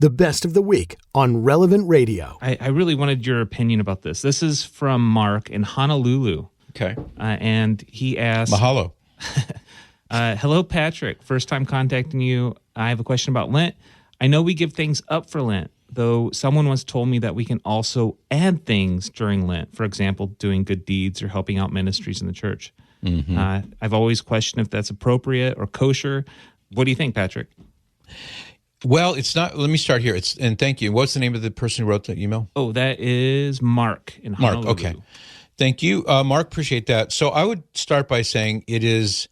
the best of the week on Relevant Radio. I really wanted your opinion about this. This is from Mark in Honolulu. Okay. And he asked... Mahalo. Hello, Patrick. First time contacting you. I have a question about Lent. I know we give things up for Lent, though someone once told me that we can also add things during Lent. For example, doing good deeds or helping out ministries in the church. Mm-hmm. I've always questioned if that's appropriate or kosher. What do you think, Patrick? Well, it's not. Let me start here. And thank you. What's the name of the person who wrote the email? Oh, that is Mark in Honolulu. Mark, okay. Thank you. Mark, appreciate that. So I would start by saying it's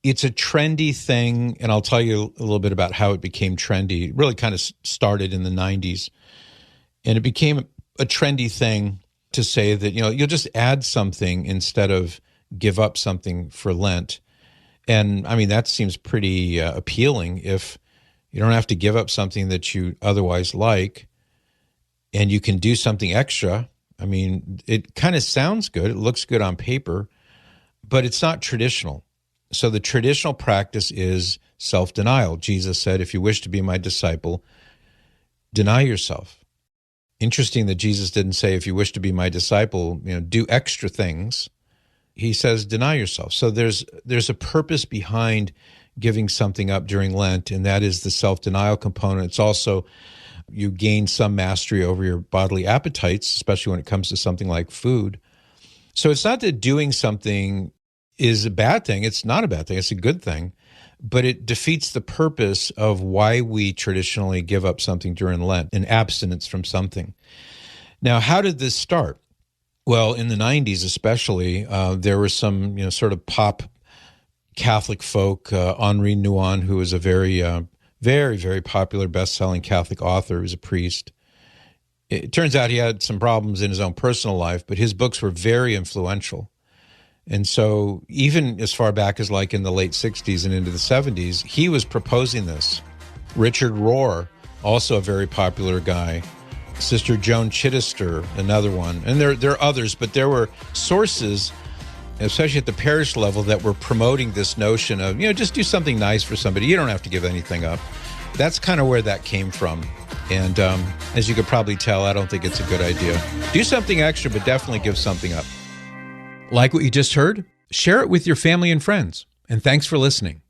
a trendy thing, and I'll tell you a little bit about how it became trendy. It really kind of started in the 90s, and it became a trendy thing to say that, you'll just add something instead of give up something for Lent. And, I mean, that seems pretty appealing if you don't have to give up something that you otherwise like, and you can do something extra. I mean, it kind of sounds good. It looks good on paper, but it's not traditional. So the traditional practice is self-denial. Jesus said, if you wish to be my disciple, deny yourself. Interesting that Jesus didn't say, if you wish to be my disciple, do extra things. He says, deny yourself. So there's a purpose behind giving something up during Lent, and that is the self-denial component. It's also you gain some mastery over your bodily appetites, especially when it comes to something like food. So it's not that doing something is a bad thing. It's not a bad thing. It's a good thing. But it defeats the purpose of why we traditionally give up something during Lent, an abstinence from something. Now, how did this start? Well, in the 90s especially, there were some sort of pop Catholic folk, Henri Nouwen, who was a very, very popular best-selling Catholic author. He was a priest. It turns out he had some problems in his own personal life, but his books were very influential. And so even as far back as like in the late 60s and into the 70s, he was proposing this. Richard Rohr, also a very popular guy. Sister Joan Chittister, another one. And there are others, but there were sources, especially at the parish level, that were promoting this notion of, just do something nice for somebody. You don't have to give anything up. That's kind of where that came from. And as you could probably tell, I don't think it's a good idea. Do something extra, but definitely give something up. Like what you just heard? Share it with your family and friends. And thanks for listening.